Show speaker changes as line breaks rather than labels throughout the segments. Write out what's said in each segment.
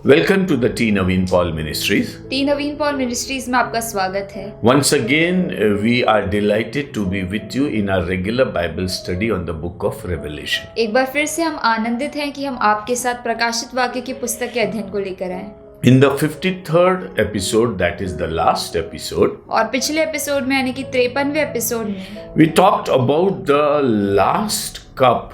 Welcome to the T. Naveen Paul Ministries.
T Naveen Paul ministries में आपका स्वागत है।
Once again, we are delighted to be with you in our regular Bible study on the book of Revelation.
एक बार फिर से हम आनंदित हैं कि हम आपके साथ प्रकाशित वाक्य की पुस्तक के अध्ययन को लेकर आए।
In the 53rd episode, that is the last episode,
और पिछले एपिसोड में यानी कि 53वें एपिसोड में
we talked about the last cup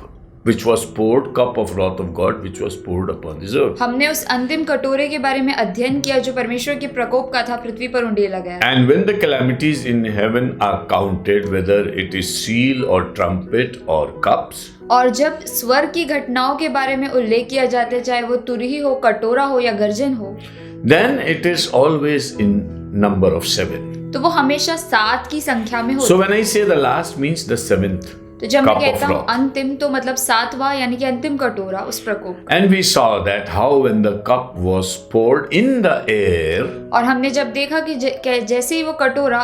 which was poured, cup of wrath of God, which was poured upon this earth.
हमने उस अंतिम कटोरे के बारे में अध्ययन किया जो परमेश्वर के प्रकोप का था, पृथ्वी पर उंडेला गया।
And when the calamities in heaven are counted, whether it is seal or trumpet or cups,
और जब स्वर्ग की घटनाओं के बारे में उल्लेख किया जाता है, चाहे वो तुरही हो, कटोरा हो या गर्जन हो,
then it is always in number of 7.
तो वो हमेशा 7 की संख्या में
So
होता है।
when I say the last means the 7th.
तो जब मैं
cup of
कहता हूँ
wrath.
अंतिम, तो मतलब 7वां यानी कि अंतिम कटोरा उस प्रकोप का।
And we saw that how when the cup was poured in the air,
और हमने जब देखा कि जैसे ही वो कटोरा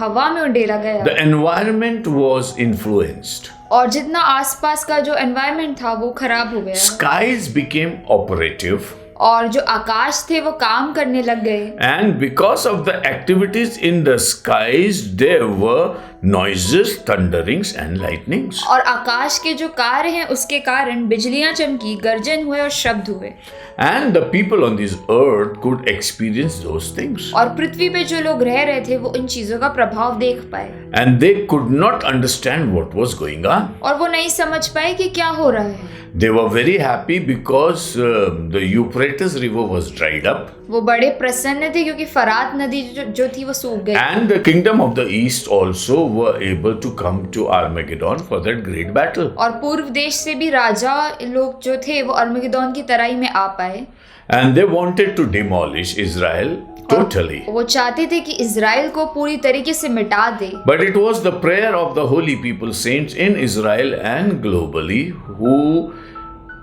हवा में उंडेला गया,
the environment was influenced.
और जितना आसपास का जो एनवायरनमेंट था वो खराब हो गया,
Skies became operative.
और जो आकाश थे वो काम करने लग गए।
And because of the activities in the skies, there were noises, thunderings and lightnings.
और आकाश के जो कार्य हैं उसके कारण बिजलियां चमकी, गर्जन हुए और शब्द हुए।
And the people on this earth could experience those things.
और पृथ्वी पे जो लोग रह रहे थे वो इन चीजों का प्रभाव देख पाए,
And they could not understand what was going on.
और वो नहीं समझ पाए कि क्या हो रहा है।
They were very happy because the Euphrates river was dried up.
वो बड़े प्रसन्न थे क्योंकि फरात नदी जो थी वो सूख गई।
And the kingdom of the east also were able to come to Armageddon for that great battle.
और पूर्व देश से भी राजा लोग जो थे वो अर्मगेदोन की तराई में आ पाए।
And they wanted to demolish Israel totally.
वो चाहते थे कि इजराइल को पूरी तरीके से मिटा दे।
But it was the prayer of the holy people, saints in Israel and globally, who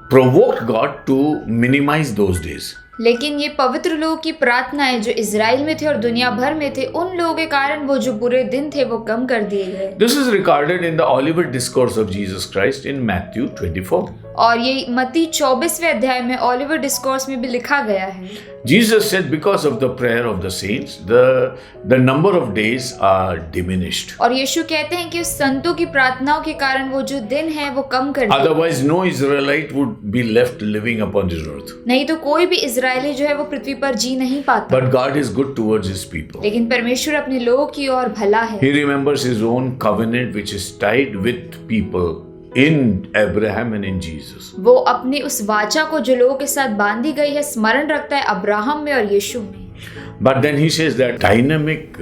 provoked God to minimize those days.
लेकिन ये पवित्र लोगों की प्रार्थनाएं जो इजराइल में थे और दुनिया भर में थे, उन लोगों के कारण वो जो बुरे दिन थे वो कम कर दिए गए।
This is recorded in the Olivet Discourse of Jesus Christ in Matthew 24.
और ये मत्ती 24वें अध्याय में ओलिवर डिस्कोर्स में भी लिखा गया है।
Jesus said, because of the prayer of the saints, the number of days are diminished.
और यीशु कहते हैं कि उस संतों की प्रार्थनाओं के कारण वो जो दिन है वो कम कर दिए।
Otherwise, no Israelite would be left living upon this earth.
नहीं तो कोई भी इजरायली जो है वो पृथ्वी पर जी नहीं पाता।
But God is good towards His people.
लेकिन परमेश्वर अपने लोगों की ओर भला है।
He remembers His own covenant, which is tied with people in Abraham and in Jesus.
वो अपनी उस वाचा को जो लोगों के साथ बांधी गई है स्मरण रखता है अब्राहम में और यीशु में।
But then He says that dynamic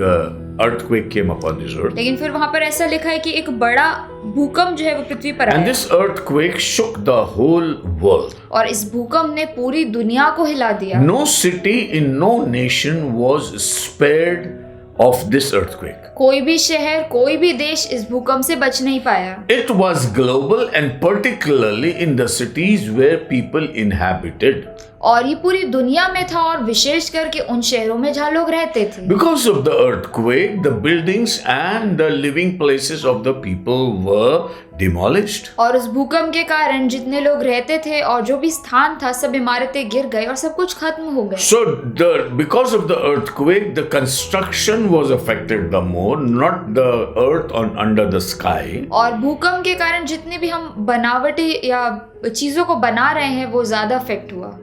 earthquake came upon this earth.
लेकिन फिर वहां पर ऐसा लिखा है कि एक बड़ा भूकंप जो है वो पृथ्वी पर
And
आया,
this earthquake shook the whole world.
और इस भूकंप ने पूरी दुनिया को हिला दिया।
No city in no nation was spared of this earthquake.
कोई भी शहर, कोई भी देश इस भूकंप से बच नहीं पाया।
It was global and particularly in the cities where people inhabited.
और ये पूरी दुनिया में था और विशेष करके उन शहरों में जहाँ लोग रहते थे।
Because of the earthquake, the buildings and the living places of the people were demolished.
और उस भूकंप के कारण जितने लोग रहते थे और जो भी स्थान था, सब इमारतें गिर गई और सब कुछ खत्म हो गया।
So because of the earthquake, the construction was affected the more, not the earth under the sky.
और भूकंप के कारण जितने भी हम बनावटी या चीजों को बना रहे हैं वो ज्यादा अफेक्ट हुआ,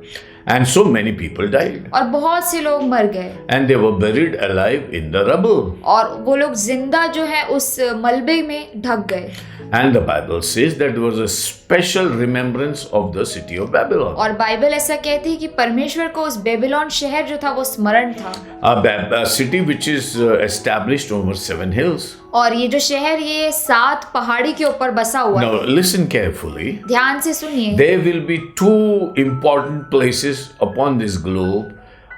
And so many people died.
और बहुत से लोग मर गए,
And they were buried alive in the rubble.
और वो लोग जिंदा जो है उस मलबे में ढक गए।
And the Bible says that there was a special remembrance of the city of Babylon.
और बाइबल ऐसा कहती है कि परमेश्वर को उस बेबीलोन शहर जो था वो स्मरण था।
A city which is established over 7 hills.
और ये जो शहर ये 7 पहाड़ी के ऊपर बसा हुआ है।
Now listen carefully.
ध्यान से सुनिए।
There will be 2 important places upon this globe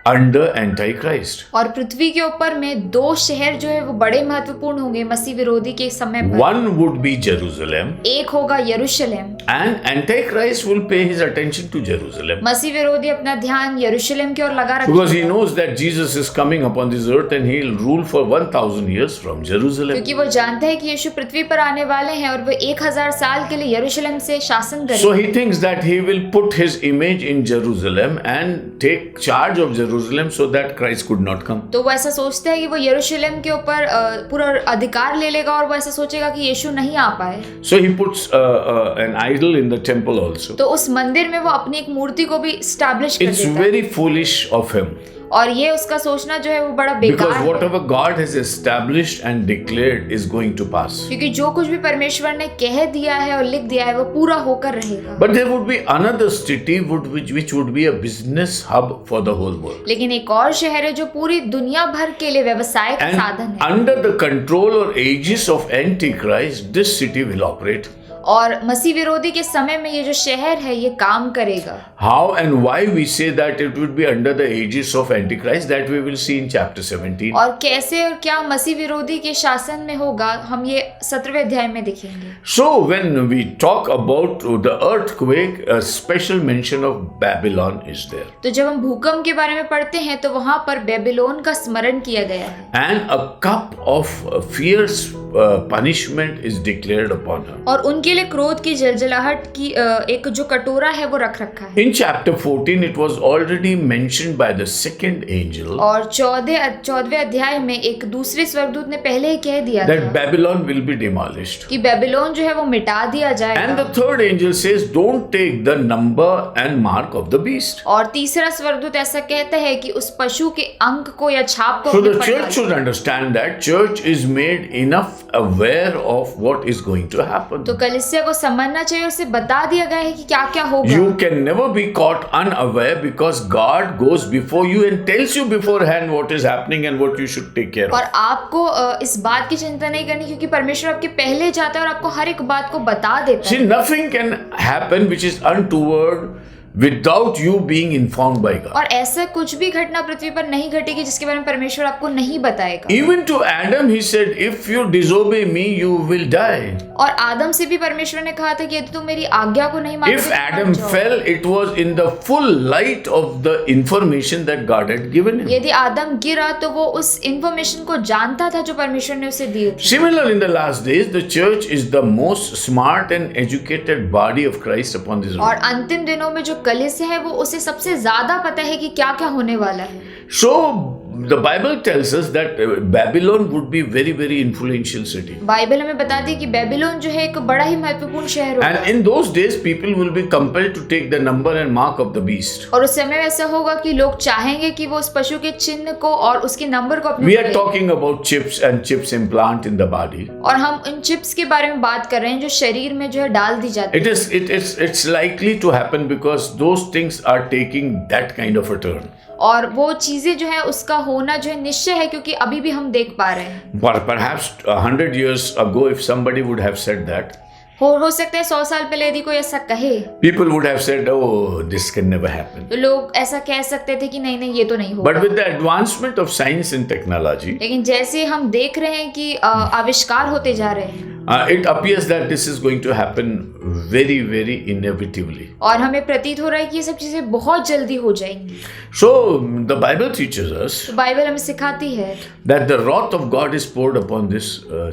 under Antichrist.
और पृथ्वी के ऊपर में 2 शहर जो है वो बड़े महत्वपूर्ण होंगे मसीह विरोधी के समय पर।
One would be Jerusalem.
एक होगा यरूशलेम
And Antichrist will pay his attention to Jerusalem.
मसीह विरोधी अपना ध्यान यरूशलेम की ओर लगा
Because he
रखेगा,
knows that Jesus is coming upon this earth and he'll rule for 1000 years from Jerusalem.
क्योंकि वो जानता है कि यीशु पृथ्वी पर आने वाले हैं और वो 1000 साल के लिए यरूशलेम से शासन
So
करेंगे।
he thinks that he will put his image in Jerusalem and take charge of Jerusalem so that Christ could not come.
तो वो ऐसा सोचता है कि वो यरूशलेम के ऊपर पूरा अधिकार ले लेगा और वो ऐसा सोचेगा कि यीशु नहीं आ पाए।
So he puts an idol in the temple also.
तो उस मंदिर में वो अपनी एक मूर्ति को भी स्टैब्लिश कर
It's
देता है,
very foolish of him.
और ये उसका सोचना जो है वो बड़ा बेकार
Because
है,
whatever God has established and declared is going to pass.
क्योंकि जो कुछ भी परमेश्वर ने कह दिया है और लिख दिया है वो पूरा होकर रहेगा।
But there would be another city which would be a business hub for the whole world.
लेकिन एक और शहर है जो पूरी दुनिया भर के लिए व्यवसाय का साधन
And
है,
under the control or aegis of Antichrist, this city will operate.
और मसीह विरोधी के समय में ये जो शहर है ये काम करेगा।
How and why we say that it would be under the aegis of Antichrist, that we will see in chapter 17.
और कैसे और क्या मसीह विरोधी के शासन में होगा हम ये 17वें अध्याय में देखेंगे।
So when we talk about the earthquake, a special mention of Babylon is there.
तो जब हम भूकंप के बारे में पढ़ते हैं तो वहां पर बेबीलोन का स्मरण किया गया है,
And a cup of fierce punishment is declared upon her.
और उनके लिए क्रोध की जलजलाहट की एक जो कटोरा है वो रख रखा है।
In chapter 14, it was already mentioned by the second angel
और 14वें अध्याय में एक दूसरे स्वर्गदूत ने पहले ही कह दिया
that
था
Babylon will be demolished.
कि बेबीलोन जो है वो मिटा दिया
And
जाएगा।
the third angel says, don't take the number and mark of the beast.
और तीसरा स्वर्गदूत ऐसा कहता है कि उस पशु के अंक को या छाप को
So
अपने
the
पर
church
डालो।
should understand that church is made enough aware of what is going to happen.
तो कलीसिया को समझना चाहिए, उसे बता दिया गया है कि क्या क्या होगा।
You can never be caught unaware because God goes before you and tells you beforehand what is happening and what you should take care
और
of.
आपको इस बात की चिंता नहीं करनी, क्योंकि परमेश्वर आपके पहले जाता है और आपको हर एक बात को बता देता
See,
है।
nothing can happen which is untoward without you being informed by God.
और ऐसा कुछ भी घटना पृथ्वी पर नहीं घटेगी जिसके बारे में परमेश्वर आपको नहीं बताएगा।
Even to Adam, he said, if you disobey me, you will die.
और आदम से भी परमेश्वर ने कहा था कि यदि तुम मेरी आज्ञा को नहीं मानोगे
If
तो
Adam
मर जाओ।
fell, it was in the full light of the information that God had given him.
यदि आदम गिरा तो वो उस इंफॉर्मेशन को जानता था जो परमेश्वर ने उसे दी थी।
Similar in the last days, the church is the most smart and educated body of Christ upon this
और
earth.
अंतिम दिनों में जो कलीसिया है वो उसे सबसे ज्यादा पता है कि क्या क्या होने वाला है।
So the Bible tells us that Babylon would be very, very influential city.
Bible हमें बताती है कि बेबीलोन जो है एक बड़ा ही महत्वपूर्ण शहर होगा।
And in those days, people will be compelled to take the number and mark of the beast.
और उस समय ऐसा होगा कि लोग चाहेंगे कि वो उस पशु के चिन्ह को और उसके नंबर को अपने
We
ऊपर
are
लें।
talking about chips and chips implant in the body.
और हम उन चिप्स के बारे में बात कर रहे हैं जो शरीर में जो है डाल दी जाती है।
It's likely to happen because those things are taking that kind of a turn.
और वो चीजें जो है उसका होना जो है निश्चय है, क्योंकि अभी भी हम देख पा रहे हैं।
But perhaps 100 years ago, if somebody would have said that,
हो सकता है 100 साल पहले यदि कोई ऐसा कहे
people would have said, oh, this can never happen.
तो लोग ऐसा कह सकते थे कि नहीं नहीं ये तो नहीं होगा।
But with the advancement of science and technology,
लेकिन जैसे हम देख रहे हैं कि आविष्कार होते जा रहे हैं
it appears that this is going to happen very, very inevitably.
और हमें प्रतीत हो रहा है कि ये सब चीजें बहुत जल्दी हो जाएंगी।
So the Bible teaches us
तो बाइबल हमें सिखाती है
that the wrath of God is poured upon this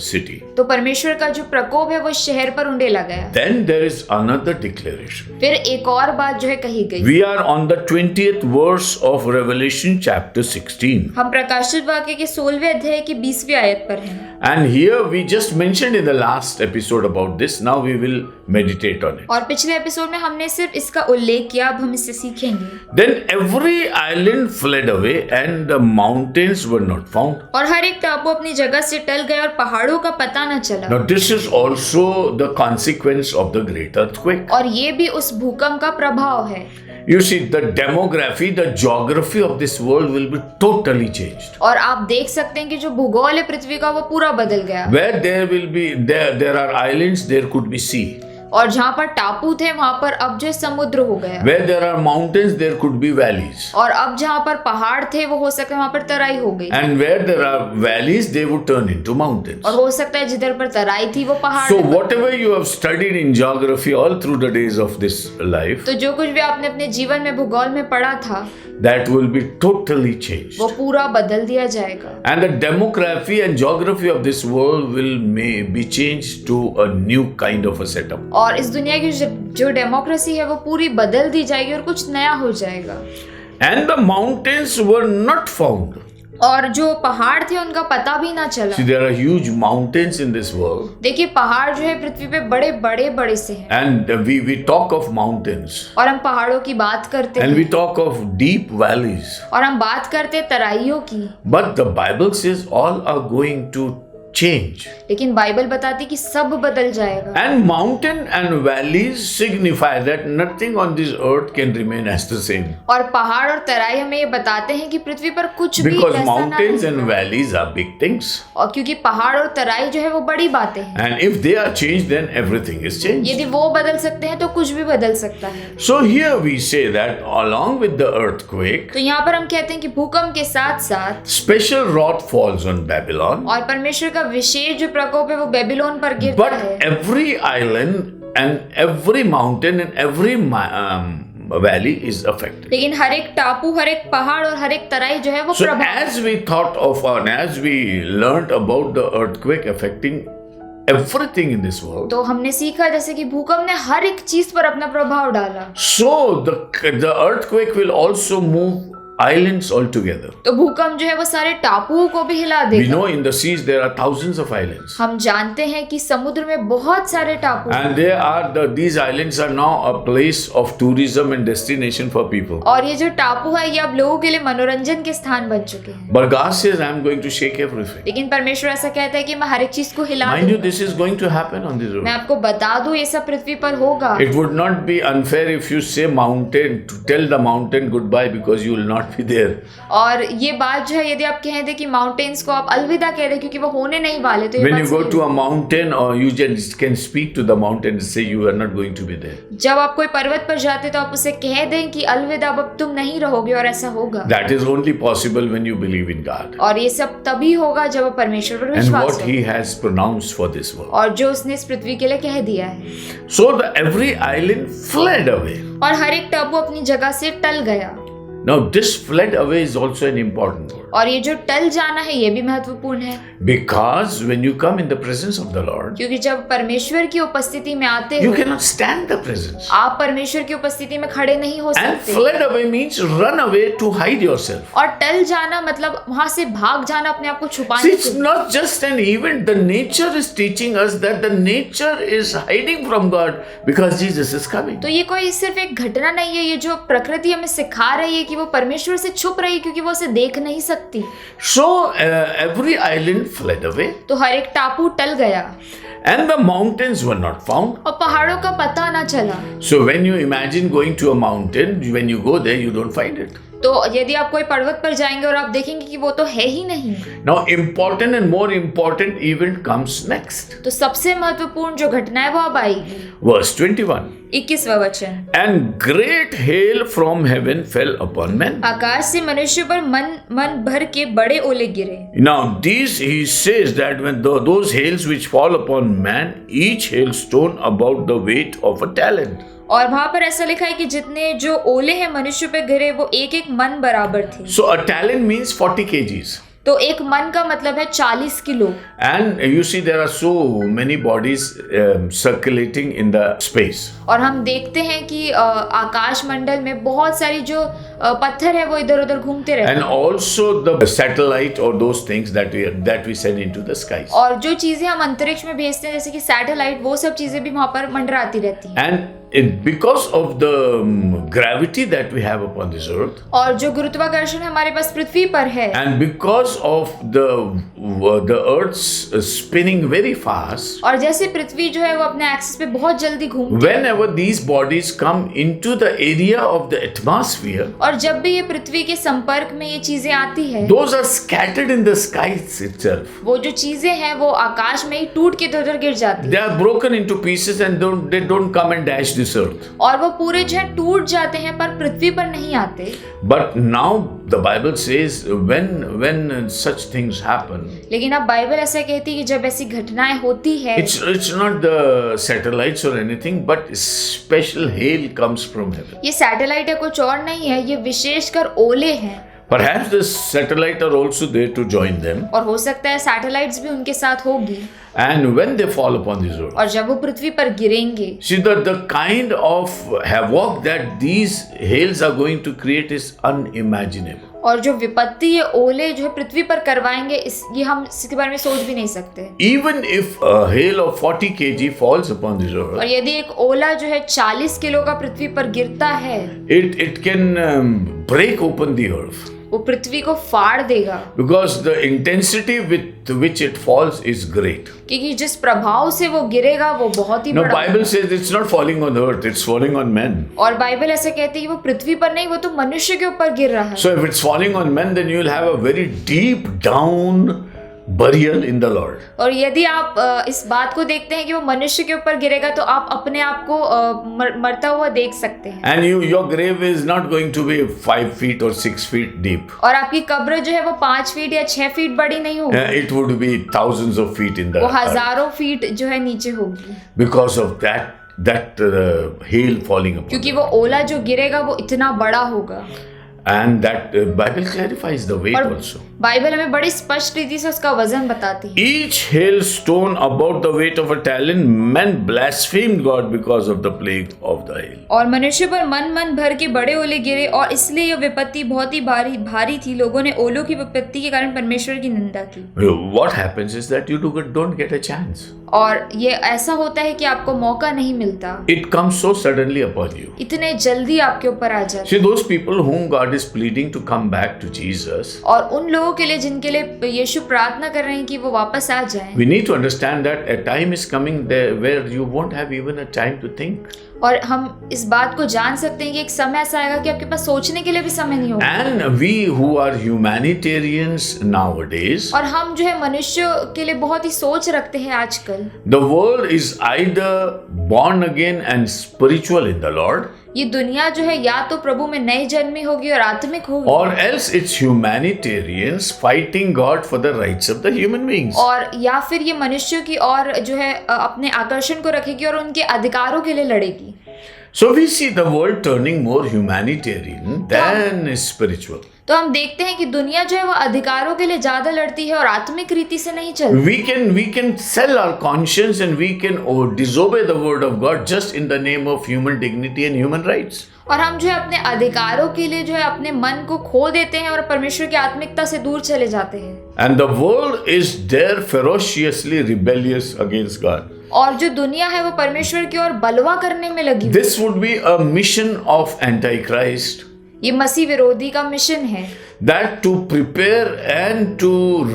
city.
तो परमेश्वर का जो प्रकोप है वो शहर पर उंडेला गया।
Then there is another declaration.
फिर एक और बात जो है कही गई।
We are on the 20th verse of Revelation chapter 16.
हम प्रकाशित वाक्य के 16वें अध्याय की 20वीं आयत पर हैं।
And here we just mentioned in the last episode about this. Now we will meditate on it.
और पिछले एपिसोड में हमने सिर्फ इसका उल्लेख किया, अब हम इससे सीखेंगे।
Then every island fled away and the mountains were not found.
और हर एक टापू अपनी जगह से टल गया और पहाड़ों का पता न चला।
Now this is also the consequence of the great earthquake.
और ये भी उस भूकंप का प्रभाव है।
You see, the demography, the geography of this world will be totally changed.
और आप देख सकते हैं कि जो भूगोल है पृथ्वी का वो पूरा बदल गया।
Where there will be there are islands, there could be sea.
और जहाँ पर टापू थे वहाँ पर अब जो समुद्र हो गया।
Where there are mountains, there could be valleys.
और अब जहाँ पर पहाड़ थे वो हो सकता है वहाँ पर तराई हो गई।
And where there are valleys, they would turn into mountains.
और हो सकता है जिधर पर तराई थी वो पहाड़।
So whatever you have studied in geography all through the days of this life,
तो जो कुछ भी आपने अपने जीवन में भूगोल में पढ़ा था
that will be totally changed.
वो पूरा बदल दिया जाएगा।
And the demography and geography of this world will may be changed to a new kind of a setup.
और इस दुनिया की जो डेमोक्रेसी है वो पूरी बदल दी जाएगी और कुछ नया हो जाएगा।
And the mountains were not found.
और जो पहाड़ थे उनका पता भी ना चला।
See, there are huge mountains in this world.
देखिए पहाड़ जो है पृथ्वी पे बड़े बड़े बड़े से हैं।
And we talk of mountains.
और हम पहाड़ों की बात करते
And
हैं।
we talk of deep valleys.
और हम बात करते हैं तराइयों की।
But the Bible says all are going to change.
लेकिन बाइबल बताती कि सब बदल जाएगा।
And mountain and valleys signify that nothing on this earth can remain as the same.
और पहाड़ और तराई हमें ये बताते हैं कि पृथ्वी पर कुछ भी
Because
ऐसा ना
mountains and
रहेगा।
valleys are big things.
और क्योंकि पहाड़ और तराई जो है वो बड़ी बातें हैं।
And if they are changed, then everything is changed.
यदि वो बदल सकते हैं तो कुछ भी बदल सकता है।
So here we say that along with the earthquake,
तो यहाँ पर हम कहते हैं कि भूकंप के साथ साथ
special wrath falls on Babylon.
और परमेश्वर का विशेष जो प्रकोप है वो बेबीलोन पर गिरता
But
है।
every island and every mountain and every valley is affected.
लेकिन हर एक टापू, हर एक पहाड़ और हर एक तराई जो है वो
So
प्रभावित।
as we thought of and as we learned about the earthquake affecting everything in this world,
तो हमने सीखा जैसे कि भूकंप ने हर एक चीज पर अपना प्रभाव डाला।
so the earthquake will also move islands altogether.
तो भूकंप जो है वो सारे टापुओं को भी हिला
We
देगा।
know in the seas there are thousands of islands.
हम जानते हैं कि समुद्र में बहुत सारे टापू हैं।
And these islands are now a place of tourism and destination for people.
और ये जो टापू है ये अब लोगों के लिए मनोरंजन के स्थान बन चुके हैं।
But God says, I am going to shake everything.
लेकिन परमेश्वर ऐसा कहता है कि मैं हर एक चीज को हिला
Mind you,
दूंगा।
this is going to happen on this
मैं
earth.
आपको बता दूं ये सब पृथ्वी पर होगा।
It would not be unfair if you say mountain, to tell the mountain goodbye because you will not be there.
और ये बात जो है यदि आप कह दें कि माउंटेन्स को आप अलविदा कह दें क्योंकि वो होने नहीं वाले, तो ये
When
बात
you go
सही
to
है।
a mountain or you just can speak to the mountain and say you are not going to be there.
जब आप कोई पर्वत पर जाते तो आप उसे कह दें कि अलविदा अब तुम नहीं रहोगे, और ऐसा होगा।
That is only possible when you believe in God.
और ये सब तभी होगा जब आप परमेश्वर पर
And
विश्वास
what
करें
He has pronounced for this world.
और जो उसने इस पृथ्वी के लिए कह दिया है।
So every island fled away.
और हर एक टापू अपनी जगह से टल गया।
Now this fled away is also an important word.
और ये जो टल जाना है ये भी महत्वपूर्ण है,
Because when you come in the presence of the Lord,
क्योंकि जब परमेश्वर की उपस्थिति में आते
you
हो
cannot stand the presence.
आप परमेश्वर की उपस्थिति में खड़े नहीं हो
And
सकते।
fled away means run away to hide yourself.
और टल जाना मतलब वहां से भाग जाना, अपने आप को
See,
छुपाने
it's
के लिए।
not just an event. The nature is teaching us that the nature is hiding from God because Jesus is coming.
तो ये कोई सिर्फ एक घटना नहीं है, ये जो प्रकृति हमें सिखा रही है कि वो परमेश्वर से छुप रही है क्योंकि वो उसे देख नहीं सकती।
So every island fled away
तो हर एक टापू टल गया
and the mountains were not found.
और पहाड़ों का पता ना चला।
So when you imagine going to a mountain, when you go there, you don't find it.
तो यदि आप कोई पर्वत पर जाएंगे और आप देखेंगे कि वो तो है ही नहीं।
Now important and more important event comes next.
तो सबसे महत्वपूर्ण जो घटना है वो अब आएगी।
Verse 21.
21वां वचन,
And great hail from heaven fell upon men.
आकाश से मनुष्य पर मन भर के बड़े ओले गिरे।
Now these he says that when those hails which fall upon man, each hailstone about the weight of a talent.
और वहां पर ऐसा लिखा है कि जितने जो ओले हैं मनुष्य पे गिरे वो एक एक मन बराबर थे।
So a talent means 40 kgs.
तो एक मन का मतलब है 40 kilo.
And you see there are so many bodies circulating in the space.
और हम देखते हैं कि आकाश मंडल में बहुत सारी जो पत्थर है वो इधर उधर घूमते रहते
And
हैं।
also the satellite or those things that we send into the skies.
और जो चीजें हम अंतरिक्ष में भेजते हैं जैसे कि सैटेलाइट, वो सब चीजें भी वहां पर मंडराती रहती हैं।
And because of the gravity that we have upon this earth,
और जो गुरुत्वाकर्षण हमारे पास पृथ्वी पर है,
and because of the the Earth's spinning very fast,
और जैसे पृथ्वी जो है वो अपने एक्सिस पे बहुत जल्दी घूमती है,
whenever these bodies come into the area of the atmosphere,
और जब भी ये पृथ्वी के संपर्क में ये चीजें आती है,
those are scattered in the skies itself.
वो जो चीजें हैं वो आकाश में ही टूट के इधर गिर जाती
They
है,
are broken into pieces and they don't come and dash this earth.
और वो पूरे जो है टूट जाते हैं पर पृथ्वी पर नहीं आते।
But now the Bible says when such things happen,
लेकिन अब बाइबल ऐसा कहती है कि जब ऐसी घटनाएं होती है,
it's not the satellites or anything, but special hail comes from heaven.
ये सैटेलाइट है कुछ और नहीं है, ये विशेषकर ओले हैं।
Perhaps the satellite are also there to join them.
और हो सकता है सैटेलाइट्स भी उनके साथ होगी,
And when they fall upon this earth,
और जब वो पृथ्वी पर गिरेंगे,
see the kind of havoc that these hails are going to create is unimaginable.
और जो विपत्ति ये ओले जो है पृथ्वी पर करवाएंगे, ये हम इसके बारे में सोच भी नहीं सकते।
Even if a hail of 40 kg falls upon this
और
earth,
यदि एक ओला जो है 40 किलो का पृथ्वी पर गिरता है,
it can break open the earth.
वो पृथ्वी को फाड़ देगा,
Because the intensity with which it falls is great.
क्योंकि जिस प्रभाव से वो गिरेगा वो बहुत ही
Now
बड़ा
Bible
होगा।
says it's not falling on earth, it's falling on men.
और बाइबल ऐसे कहती है कि वो पृथ्वी पर नहीं, वो तो मनुष्य के ऊपर गिर रहा है।
So if it's falling on men, then you will have a very deep down burial in the Lord.
और यदि आप इस बात को देखते हैं कि वो मनुष्य के ऊपर गिरेगा, तो आप अपने आप को मरता हुआ देख सकते हैं।
And your grave is not going to be 5 feet or 6 feet deep.
और आपकी कब्र जो है वो 5 फीट या 6 फीट बड़ी नहीं होगी,
It would be thousands of feet in the
वो
earth
हजारों फीट जो है नीचे होगी,
because of that hail falling upon
क्योंकि
them.
वो ओला जो गिरेगा वो इतना बड़ा होगा।
And that Bible clarifies the weight
और
also.
बाइबल हमें बड़ी स्पष्ट रीति से उसका वजन बताती है।
Each hailstone about the weight of a talent, men blasphemed God because of the plague of the hail.
और मनुष्य पर मन भर के बड़े ओले गिरे, और इसलिए यह विपत्ति बहुत ही भारी थी। लोगों ने ओलों की विपत्ति के कारण परमेश्वर की निंदा की।
What happens is that you don't get a chance.
और ये ऐसा होता है कि आपको मौका नहीं मिलता,
It comes so suddenly upon you.
इतने जल्दी आपके ऊपर आ जाता
See, those people whom God is pleading to come back to Jesus,
है। और उन लोगों के लिए जिनके लिए यीशु प्रार्थना कर रहे हैं कि वो वापस आ जाएं,
we need to understand that a time is coming there where you won't have even a time to think.
और हम इस बात को जान सकते हैं कि एक समय ऐसा आएगा कि आपके पास सोचने के लिए भी समय नहीं होगा।
And we who are humanitarians nowadays,
और हम जो है मनुष्य के लिए बहुत ही सोच रखते हैं आजकल।
the world is either born again and spiritual in the Lord,
ये दुनिया जो है या तो प्रभु में नई जन्मी होगी और आत्मिक होगी,
or else it's humanitarians fighting God for the rights of the human beings.
और या फिर ये मनुष्यों की और जो है अपने आकर्षण को रखेगी और उनके अधिकारों के लिए लड़ेगी।
So we see the world turning more humanitarian than spiritual.
तो हम देखते हैं कि दुनिया जो है वो अधिकारों के लिए ज्यादा लड़ती है और आत्मिक रीति से नहीं चलती।
We can sell our conscience and we can disobey the word of God just in the name of human dignity and human rights.
और हम जो है अपने अधिकारों के लिए जो है अपने मन को खो देते हैं और परमेश्वर की आत्मिकता से दूर चले जाते हैं।
And the world is there ferociously rebellious against God.
और जो दुनिया है वो परमेश्वर की ओर बलवा करने में लगी।
This would be a mission of Antichrist,
ये मसीह विरोधी का मिशन है,
that to prepare and to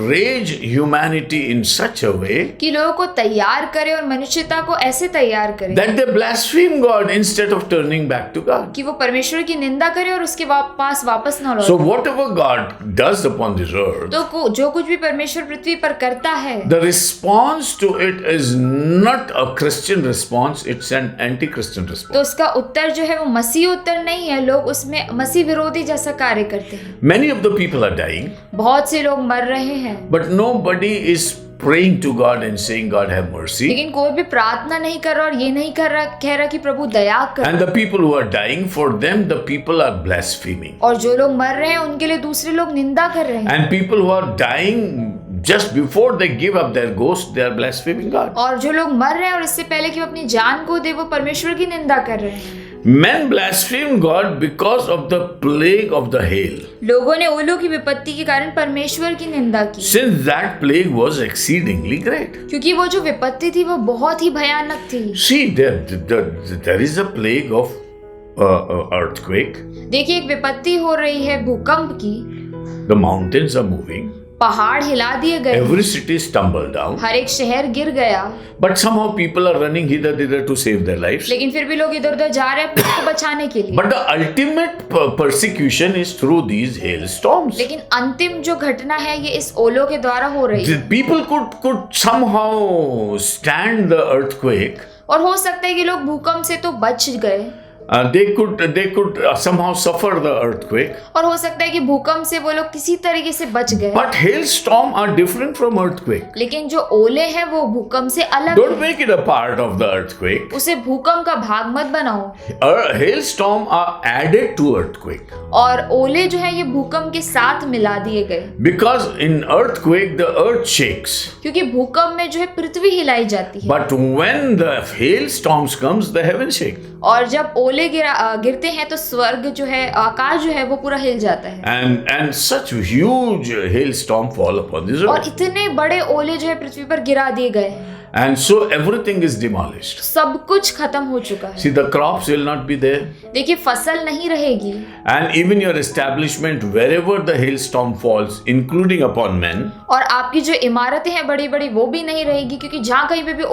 rage humanity in such a way
कि लोगों को तैयार करे और मनुष्यता को ऐसे तैयार करे
that they blaspheme God instead of turning back to God.
कि वो परमेश्वर की निंदा करे और उसके पास वापस न
So
लौटे।
whatever God does upon this earth,
तो जो कुछ भी परमेश्वर पृथ्वी पर करता है,
the response to it is not a Christian response, it's an anti-Christian
तो
response.
उसका उत्तर जो है वो मसीह उत्तर नहीं है। लोग उसमें मसीह विरोधी जैसा कार्य करते हैं।
Many of the people are dying,
बहुत से लोग मर रहे हैं,
but nobody is praying to God and saying, God have mercy.
लेकिन कोई भी प्रार्थना नहीं कर रहा और ये नहीं कह रहा कि प्रभु दया कर।
And the people who are dying, for them, the people are blaspheming.
और जो लोग मर रहे हैं उनके लिए दूसरे लोग निंदा कर रहे हैं।
And people who are dying just before they give up their ghost, they are blaspheming God.
और जो लोग मर रहे हैं और इससे पहले कि वो अपनी जान को दे, वो परमेश्वर की निंदा कर रहे हैं।
Men blaspheme God because of the plague of the hail.
लोगों ने ओलों की विपत्ति के कारण परमेश्वर की निंदा की,
Since that plague was exceedingly great.
क्योंकि वो जो विपत्ति थी वो बहुत ही भयानक थी।
See, there is a plague of earthquake.
देखिए, एक विपत्ति हो रही है भूकंप की,
The mountains are moving.
पहाड़ हिला दिए गए,
every city stumbled down,
हर एक शहर गिर गया,
but somehow people are running hither thither to save their lives.
लेकिन फिर भी लोग इधर उधर जा रहे हैं अपने को बचाने के लिए।
But the ultimate persecution is through these hailstorms.
लेकिन अंतिम जो घटना है ये इस ओलों के द्वारा हो रही
The
है।
people could somehow stand the earthquake.
और हो सकता है कि लोग भूकंप से तो बच गए,
They could somehow suffer the earthquake.
और हो सकता है कि भूकंप से वो लोग किसी तरीके से बच गए,
But hailstorm are different from earthquake.
लेकिन जो ओले हैं वो भूकंप से अलग
Don't
है।
make it a part of the earthquake.
उसे भूकंप का भाग मत बनाओ।
Hailstorm are added to earthquake.
और ओले जो है ये भूकंप के साथ मिला दिए गए,
Because in earthquake the earth shakes.
क्योंकि भूकंप में जो है पृथ्वी हिलाई जाती है,
But when the hailstorms comes, the heavens shake.
और जब ओले गिरते हैं तो स्वर्ग जो है, आकाश जो है वो पूरा हिल जाता है,
And such huge hailstorm fall upon this
और
earth.
इतने बड़े ओले जो है पृथ्वी पर गिरा दिए गए,
And so everything is demolished.
सब कुछ खत्म हो चुका है।
See, the crops will not be there.
देखिए फसल नहीं रहेगी,
And even your establishment, wherever the hailstorm falls, including upon men,
और आपकी जो इमारतें हैं बड़ी बड़ी वो भी नहीं रहेगी, क्योंकि जहाँ कहीं पे भी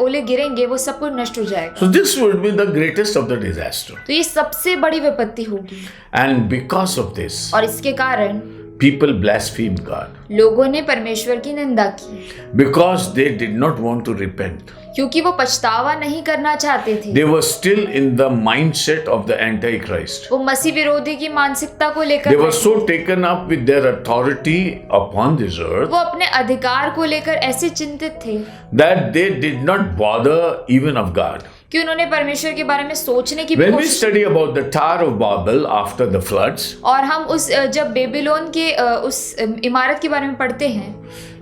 ओले गिरेंगे वो सब कुछ नष्ट हो जाएगा।
so this would be the greatest of the disaster.
तो ये सबसे बड़ी विपत्ति होगी,
And because of this,
और इसके कारण
people blasphemed God
लोगों ने परमेश्वर की निंदा की,
because they did not want to repent.
क्योंकि वो पछतावा नहीं करना चाहते थे।
They were still in the mindset of the Antichrist.
वो मसीह विरोधी की मानसिकता को लेकर
They were
थे।
so taken up with their authority upon this earth
वो अपने अधिकार को लेकर ऐसे चिंतित थे
that they did not bother even of God.
कि उन्होंने परमेश्वर के बारे में सोचने की भी
When we
कोशिश।
study about the Tower of Babel after the floods,
और हम उस जब बेबीलोन के उस इमारत के बारे में पढ़ते हैं,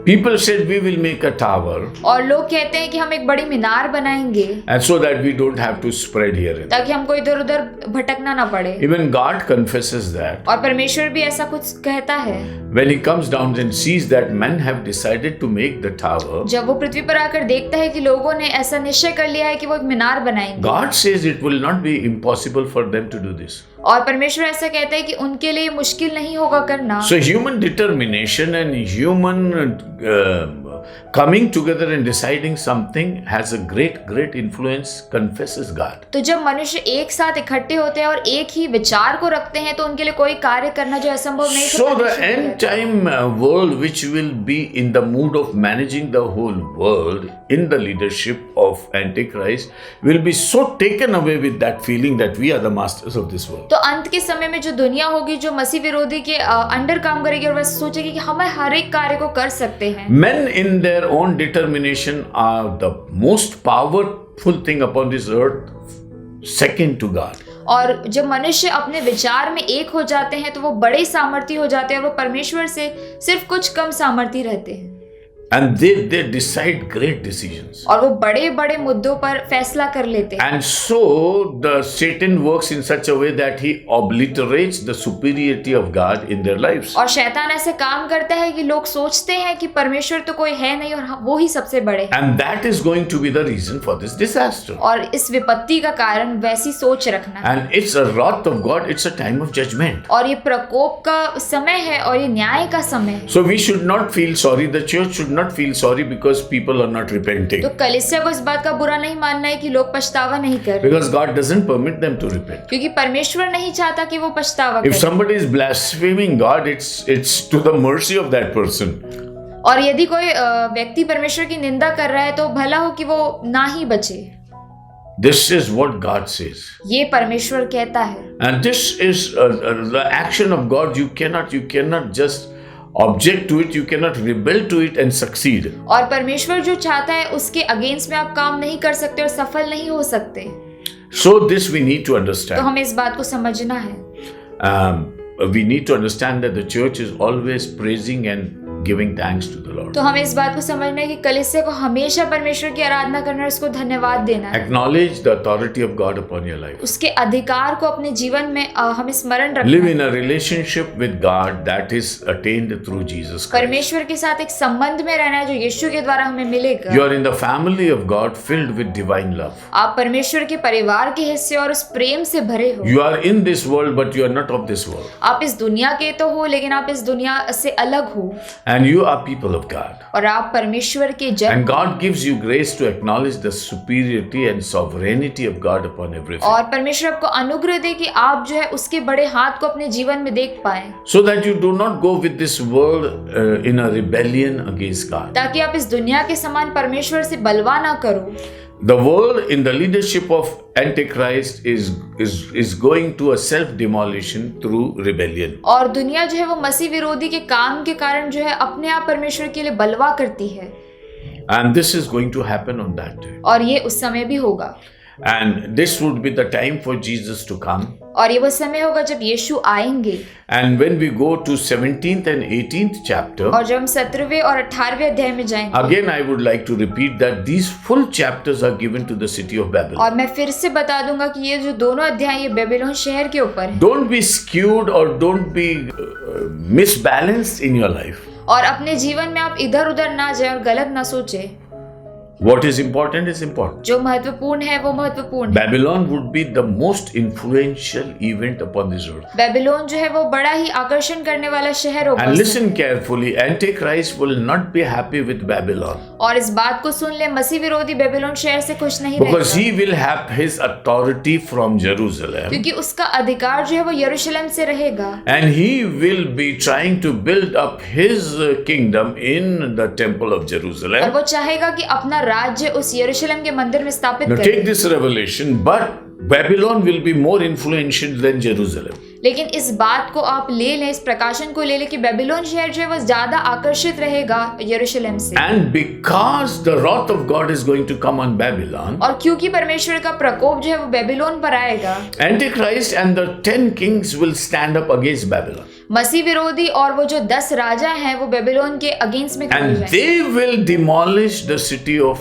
people said we will make a tower
और लोग कहते हैं कि हम एक बड़ी मीनार बनाएंगे
and so that we don't have to spread here and there.
ताकि हमको इधर उधर भटकना ना पड़े।
Even God confesses that
और परमेश्वर भी ऐसा कुछ कहता है,
when he comes down and sees that men have decided to make the tower.
जब वो पृथ्वी पर आकर देखता है कि लोगों ने ऐसा निश्चय कर लिया है कि वो एक मीनार बनाएंगे,
God says it will not be impossible for them to do this.
और परमेश्वर ऐसा कहता है कि उनके लिए मुश्किल नहीं होगा करना।
So human determination and human coming together and deciding something has a great influence, confesses God.
तो जब मनुष्य एक साथ इकट्ठे होते हैं और एक ही विचार को रखते हैं तो उनके लिए कोई कार्य करना जो असंभव नहीं
So the
परमेश्वर
end
कहता है।
time world, which will be in the mood of managing the whole world in the leadership of Antichrist, will be so taken away with that feeling that we are the masters of this world.
तो अंत के समय में जो दुनिया होगी जो मसीह विरोधी के अंडर काम करेगी और वह सोचेगी कि हम हर एक कार्य को कर सकते हैं।
Men in their own determination are the most powerful thing upon this earth, second to God.
और जब मनुष्य अपने विचार में एक हो जाते हैं तो वो बड़े सामर्थी हो जाते हैं और वो परमेश्वर से सिर्फ कुछ कम सामर्थी रहते हैं,
And they decide great decisions.
और वो बड़े बड़े मुद्दों पर फैसला कर लेते हैं।
And so the Satan works in such a way that he obliterates the superiority of God in their lives.
और शैतान ऐसे काम करता है कि लोग सोचते हैं कि परमेश्वर तो कोई है नहीं और वो ही सबसे बड़े हैं।
And that is going to be the reason for this disaster.
और इस विपत्ति का कारण वैसी सोच रखना है।
And it's a wrath of God, it's a time of judgment.
और ये प्रकोप का समय है और ये न्याय का समय है।
So we should not feel sorry, the church should not feel sorry because people are not repenting.
तो कलीसिया को इस बात का बुरा नहीं मानना है कि लोग पछतावा नहीं कर रहे,
Because God doesn't permit them to repent.
क्योंकि परमेश्वर नहीं चाहता कि वो पछतावा
If
करे।
somebody is blaspheming God, it's to the mercy of that person.
और यदि कोई व्यक्ति परमेश्वर की निंदा कर रहा है तो भला हो कि वो ना ही बचे।
This is what God says.
ये परमेश्वर कहता है।
And this is the action of God. You cannot just object to it, you cannot rebel to it and succeed.
और परमेश्वर जो चाहता है उसके अगेंस्ट में आप काम नहीं कर सकते और सफल नहीं हो सकते।
So this we need to
तो
understand.
हमें इस बात को समझना है।
We need to understand that the church is always praising and giving thanks to the Lord.
तो हमें इस बात को समझना है कि कलीसिया को हमेशा परमेश्वर की आराधना करना और उसको धन्यवाद देना है।
Acknowledge the authority of God upon your life.
उसके अधिकार को अपने जीवन में हमें स्मरण रखना
Live
है।
in a relationship with God that is attained through Jesus Christ.
परमेश्वर के साथ एक संबंध में रहना है जो यीशु के द्वारा हमें मिलेगा।
You are in the family of God filled with divine love.
आप परमेश्वर के परिवार के हिस्से और उस प्रेम से भरे हो।
You are in this world but you are not of this world.
आप इस दुनिया के तो हो लेकिन आप इस दुनिया से अलग हो।
and you are people of God.
और आप परमेश्वर के जन,
And God gives you grace to acknowledge the superiority and sovereignty of God upon everything.
और परमेश्वर आपको अनुग्रह दे कि आप जो है उसके बड़े हाथ को अपने जीवन में देख पाए,
So that you do not go with this world in a rebellion against God.
ताकि आप इस दुनिया के समान परमेश्वर से बलवा ना करो।
The world in the leadership of Antichrist is going to a self-demolition through rebellion.
और दुनिया जो है वो मसीह विरोधी के काम के कारण जो है अपने आप परमेश्वर के लिए बलवा करती है,
And this is going to happen on that day.
और ये उस समय भी होगा।
And this would be the time for Jesus to come.
और ये वो समय होगा जब यीशु आएंगे।
And when we go to 17th and 18th chapter,
और जब हम 17वें और 18वें अध्याय में जाएंगे,
again I would like to repeat that these full chapters are given to the city of Babylon.
और मैं फिर से बता दूंगा कि ये जो दोनों अध्याय ये बेबीलोन शहर के ऊपर है।
Don't be skewed or don't be misbalanced in your life.
और अपने जीवन में आप इधर उधर ना जाए और गलत ना सोचे।
What is important is important.
जो महत्वपूर्ण है वो महत्वपूर्ण है।
Babylon would be the most influential event upon this earth.
Babylon जो है वो बड़ा ही आकर्षण करने वाला शहर होगा।
And listen carefully, Antichrist will not be happy with Babylon.
और इस बात को सुन ले, मसीह विरोधी बेबीलोन शहर से खुश नहीं
Because
रहेगा,
he will have his authority from Jerusalem.
क्योंकि उसका अधिकार जो है वो यरूशलेम से रहेगा,
And he will be trying to build up his kingdom in the temple of
और
Jerusalem.
वो चाहेगा कि अपना राज्य उस यरूशलेम के मंदिर में स्थापित
Now
करे।
take this revelation, but Babylon will be more influential than Jerusalem.
लेकिन इस बात को आप ले लें, इस प्रकाशन को ले लें कि बेबीलोन शहर जो है वो ज्यादा आकर्षित रहेगा यरूशलेम से।
And because the wrath of God is going to come on Babylon,
और क्योंकि परमेश्वर का प्रकोप जो है वो बेबीलोन पर आएगा,
Antichrist and the 10 kings will stand up against Babylon.
मसीह विरोधी और वो जो 10 राजा हैं वो बेबीलोन के अगेंस्ट में खड़े हो
And
जाएंगे,
they will demolish the city of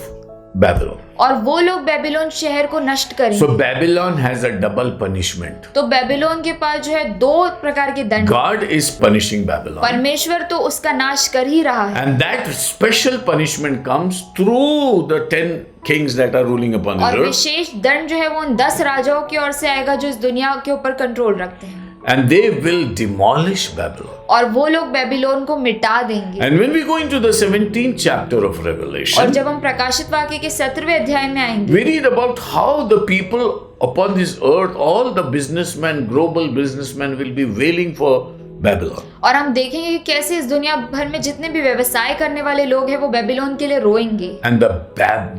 Babylon.
और वो लोग बेबीलोन शहर को नष्ट करेंगे।
So Babylon has a double punishment.
तो बेबीलोन के पास जो है दो प्रकार के दंड।
God is punishing Babylon.
परमेश्वर तो उसका नाश कर ही रहा है,
And that special punishment comes through the 10 kings that are ruling upon the
और
earth.
विशेष दंड जो है वो उन 10 राजाओं की ओर से आएगा जो इस दुनिया के ऊपर कंट्रोल रखते हैं,
And they will demolish Babylon.
और वो लोग बेबीलोन को मिटा देंगे।
And when we go into the 17th chapter of
और
Revelation,
जब हम प्रकाशित वाक्य के 17वें अध्याय में आएंगे,
we read about how the people upon this earth, all the businessmen, global businessmen will be wailing for Babylon.
और हम देखेंगे कि कैसे इस दुनिया भर में जितने भी व्यवसाय करने वाले लोग हैं वो बेबीलोन के लिए रोएंगे,
And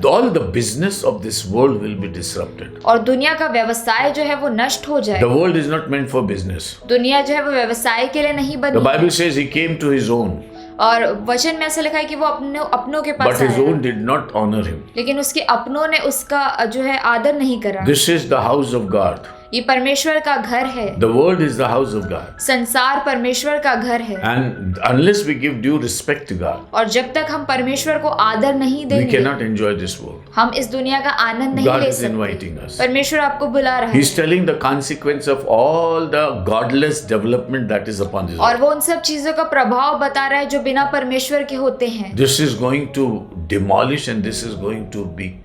all the business of this world will be disrupted.
और दुनिया का व्यवसाय जो है वो नष्ट हो
The
जाएगा।
world is not meant for business.
दुनिया जो है वो व्यवसाय के लिए नहीं
The
बनी,
Bible says he came to his own,
और वचन में ऐसा लिखा है कि वो अपनों के
but
पास
his
आया,
own did not honor him.
लेकिन उसके अपनों ने उसका जो है आदर नहीं करा।
This is the house of God.
ये परमेश्वर का घर है,
The world is the house of God.
संसार परमेश्वर का घर है,
And unless we give due respect to God,
और जब तक हम परमेश्वर को आदर नहीं
we
देंगे
cannot enjoy this world.
हम इस दुनिया का आनंद नहीं
God
ले
is
सकते।
inviting us.
परमेश्वर आपको बुला रहा है,
He's telling the consequence of all the godless development that is upon this
और
earth.
वो उन सब चीजों का प्रभाव बता रहा है जो बिना परमेश्वर के होते हैं।
This is going to demolish and this is going to be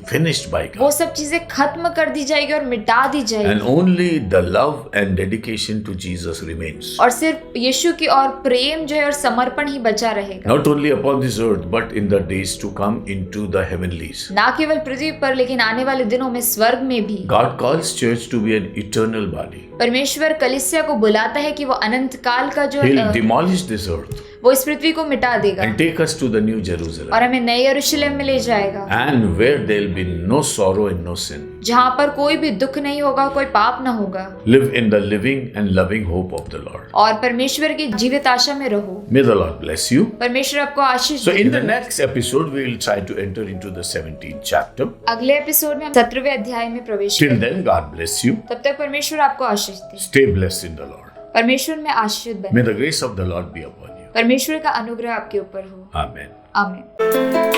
finished by
वो
God.
सब चीजें खत्म कर दी जाएगी और मिटा दी
And
जाएगी,
only the love and dedication to Jesus remains.
और सिर्फ यीशु की और प्रेम जो है और समर्पण ही बचा रहेगा,
Not only upon this earth, but in the days to come into the heavenlies.
ना केवल पृथ्वी पर लेकिन आने वाले दिनों में स्वर्ग में भी।
God calls church to be an eternal body.
परमेश्वर कलीसिया को बुलाता है कि वो अनंत काल का जो
He'll demolish this earth
वो इस पृथ्वी को मिटा देगा
and take us to the new Jerusalem.
और हमें नए यरूशलेम में ले जाएगा,
And where there'll be no sorrow and no sin.
जहाँ पर कोई भी दुख नहीं होगा, कोई पाप ना होगा,
Live in the living and loving hope of the Lord.
और परमेश्वर की जीवित आशा में रहो।
May the Lord bless you.
परमेश्वर आपको आशीष
So
they.
in the next episode, we will try to enter into the 17th chapter.
अगले एपिसोड में हम 17वें अध्याय में प्रवेश
Till
करेंगे।
then, God bless you.
तब तक परमेश्वर आपको आशीष दे।
Stay blessed in the Lord.
परमेश्वर में आशीष बने।
May the grace of the Lord be upon you.
परमेश्वर का अनुग्रह आपके ऊपर हो।
Amen.
आमीन।